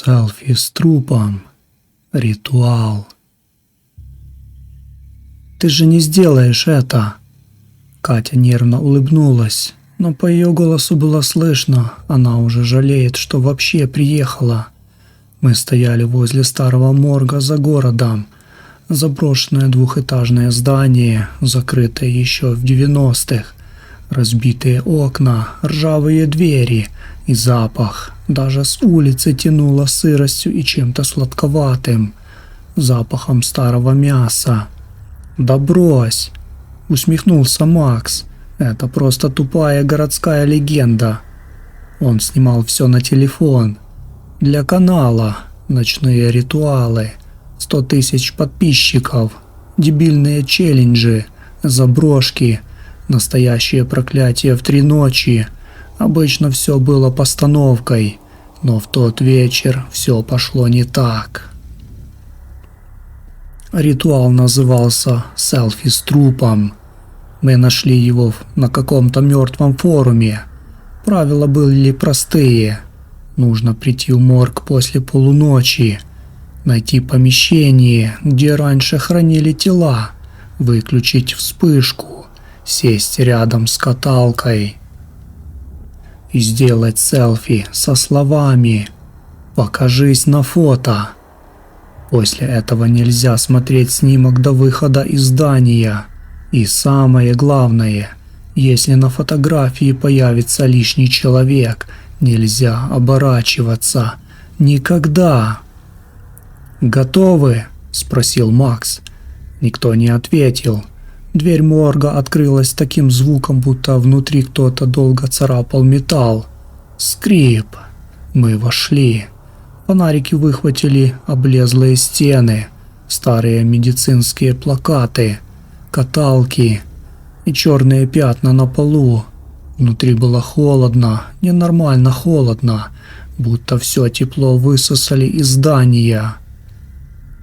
Селфи с трупом. Ритуал. «Ты же не сделаешь это!» Катя нервно улыбнулась, но по ее голосу было слышно, она уже жалеет, что вообще приехала. Мы стояли возле старого морга за городом. Заброшенное двухэтажное здание, закрытое еще в 90-х. Разбитые окна, ржавые двери и запах. Даже с улицы тянуло сыростью и чем-то сладковатым. Запахом старого мяса. «Да брось!» — усмехнулся Макс. «Это просто тупая городская легенда». Он снимал все на телефон. Для канала. Ночные ритуалы. 100 тысяч подписчиков. Дебильные челленджи. Заброшки. Настоящее проклятие в 3 ночи. Обычно все было постановкой. Но в тот вечер все пошло не так. Ритуал назывался «Селфи с трупом». Мы нашли его на каком-то мертвом форуме. Правила были простые. Нужно прийти в морг после полуночи, найти помещение, где раньше хранили тела, выключить вспышку, сесть рядом с каталкой и сделать селфи со словами «Покажись на фото». После этого нельзя смотреть снимок до выхода из здания. И самое главное, если на фотографии появится лишний человек, нельзя оборачиваться. Никогда. «Готовы?» – спросил Макс. Никто не ответил. Дверь морга открылась таким звуком, будто внутри кто-то долго царапал металл. Скрип. Мы вошли. Фонарики выхватили облезлые стены, старые медицинские плакаты, каталки и черные пятна на полу. Внутри было холодно, ненормально холодно, будто все тепло высосали из здания.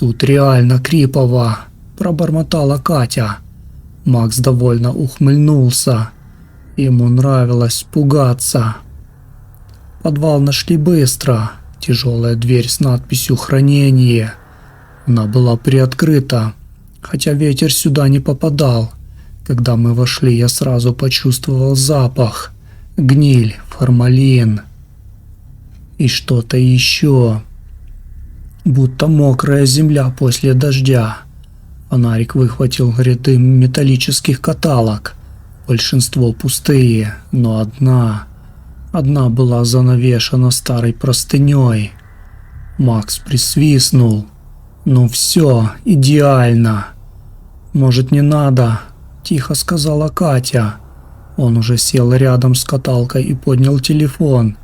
«Тут реально крипово», – пробормотала Катя. Макс довольно ухмыльнулся. Ему нравилось пугаться. Подвал нашли быстро. Тяжелая дверь с надписью «Хранение». Она была приоткрыта, хотя ветер сюда не попадал. Когда мы вошли, я сразу почувствовал запах. Гниль, формалин и что-то еще. Будто мокрая земля после дождя. Фонарик выхватил ряды металлических каталог. Большинство пустые, но Одна была занавешена старой простыней. Макс присвистнул. «Ну все, идеально!» «Может, не надо?» – тихо сказала Катя. Он уже сел рядом с каталкой и поднял телефон.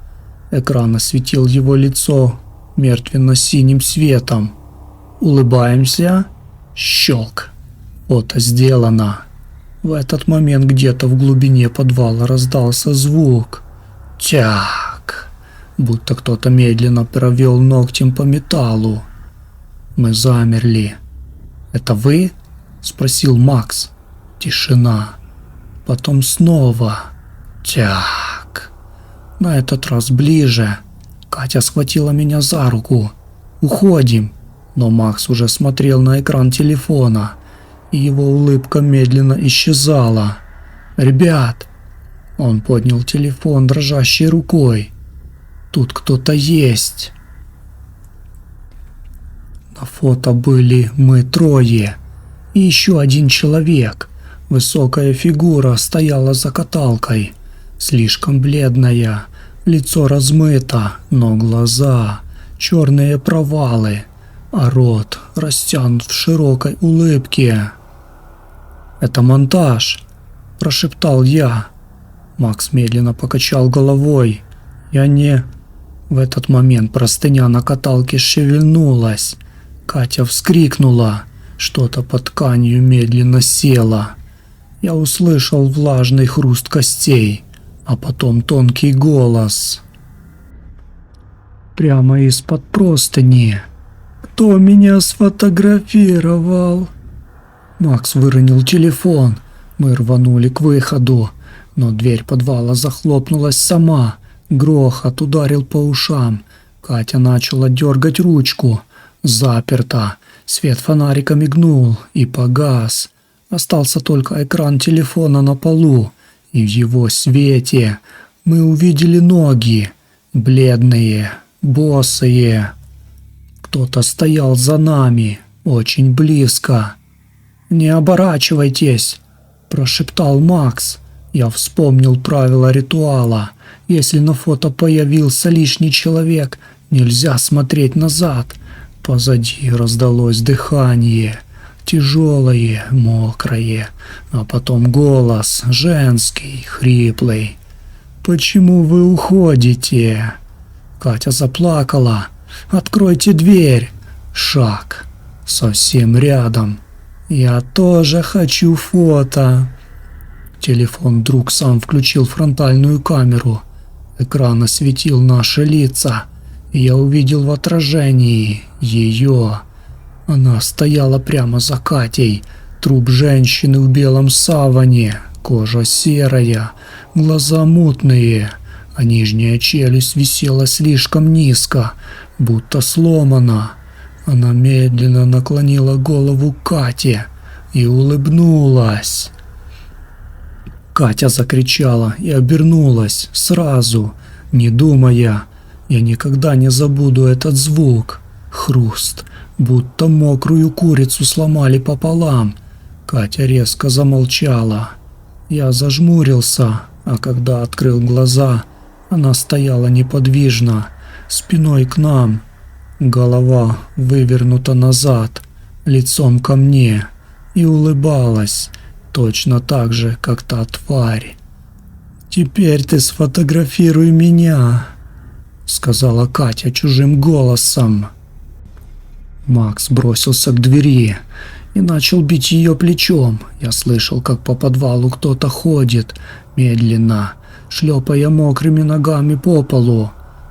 Экран осветил его лицо мертвенно-синим светом. «Улыбаемся?» Щелк. Фото сделано. В этот момент где-то в глубине подвала раздался звук. Тяк. Будто кто-то медленно провел ногтем по металлу. Мы замерли. «Это вы?» – спросил Макс. Тишина. Потом снова. Тяк. На этот раз ближе. Катя схватила меня за руку. «Уходим!» Но Макс уже смотрел на экран телефона, и его улыбка медленно исчезала. «Ребят!» Он поднял телефон дрожащей рукой. «Тут кто-то есть!» На фото были мы 3 и еще 1 человек. Высокая фигура стояла за каталкой, слишком бледная, лицо размыто, но глаза – черные провалы, а рот растянут в широкой улыбке. «Это монтаж», – прошептал я. Макс медленно покачал головой. «Я не...» В этот момент простыня на каталке шевельнулась. Катя вскрикнула. Что-то под тканью медленно село. Я услышал влажный хруст костей, а потом тонкий голос. Прямо из-под простыни. «Кто меня сфотографировал?» Макс выронил телефон. Мы рванули к выходу, но дверь подвала захлопнулась сама. Грохот ударил по ушам. Катя начала дергать ручку. Заперто. Свет фонарика мигнул и погас. Остался только экран телефона на полу, и в его свете мы увидели ноги, бледные, босые. Кто-то стоял за нами, очень близко. «Не оборачивайтесь!» – прошептал Макс. Я вспомнил правила ритуала. Если на фото появился лишний человек, нельзя смотреть назад. Позади раздалось дыхание. Тяжелое, мокрое, а потом голос, женский, хриплый. «Почему вы уходите?» Катя заплакала. «Откройте дверь!» Шаг. Совсем рядом. «Я тоже хочу фото!» Телефон вдруг сам включил фронтальную камеру. Экран осветил наши лица. Я увидел в отражении ее. Она стояла прямо за Катей. Труп женщины в белом саване, кожа серая, глаза мутные, а нижняя челюсть висела слишком низко, будто сломана. Она медленно наклонила голову к Кате и улыбнулась. Катя закричала и обернулась сразу, не думая. Я никогда не забуду этот звук. Хруст, будто мокрую курицу сломали пополам. Катя резко замолчала. Я зажмурился, а когда открыл глаза, она стояла неподвижно, спиной к нам. Голова вывернута назад, лицом ко мне, и улыбалась, точно так же, как та тварь. «Теперь ты сфотографируй меня», — сказала Катя чужим голосом. Макс бросился к двери и начал бить ее плечом. Я слышал, как по подвалу кто-то ходит, медленно, шлепая мокрыми ногами по полу.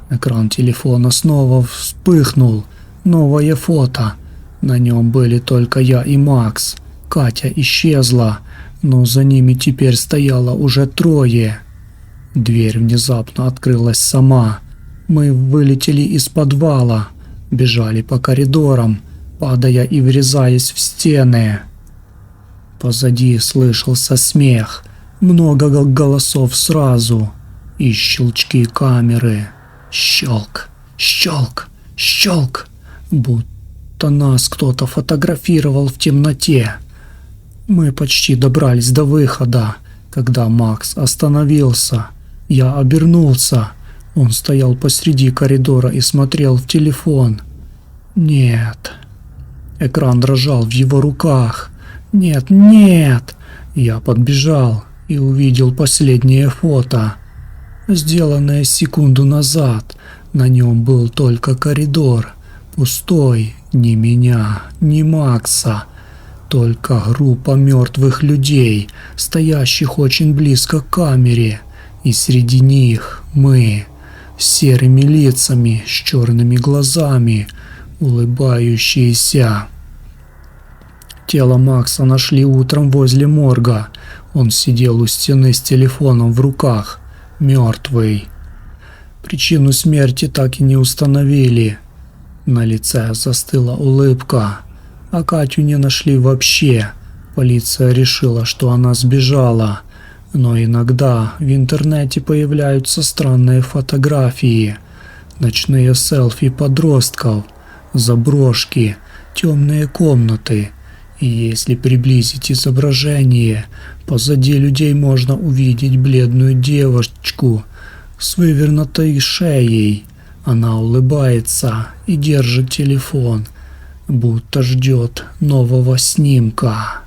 Экран телефона снова вспыхнул. Новое фото. На нем были только я и Макс. Катя исчезла, но за ними теперь стояло уже трое. Дверь внезапно открылась сама. Мы вылетели из подвала, бежали по коридорам, падая и врезаясь в стены. Позади слышался смех, много голосов сразу и щелчки камеры. Щелк, щелк, щелк, будто нас кто-то фотографировал в темноте. Мы почти добрались до выхода, когда Макс остановился. Я обернулся. Он стоял посреди коридора и смотрел в телефон. Нет. Экран дрожал в его руках. Нет, нет. Я подбежал и увидел последнее фото, сделанное секунду назад. На нем был только коридор. Пустой. Ни меня, ни Макса. Только группа мертвых людей, стоящих очень близко к камере. И среди них мы, с серыми лицами, с черными глазами, улыбающиеся. Тело Макса нашли утром возле морга. Он сидел у стены с телефоном в руках, мертвый. Причину смерти так и не установили. На лице застыла улыбка, а Катю не нашли вообще. Полиция решила, что она сбежала. Но иногда в интернете появляются странные фотографии, ночные селфи подростков, заброшки, темные комнаты. И если приблизить изображение, позади людей можно увидеть бледную девочку с вывернутой шеей. Она улыбается и держит телефон, будто ждет нового снимка.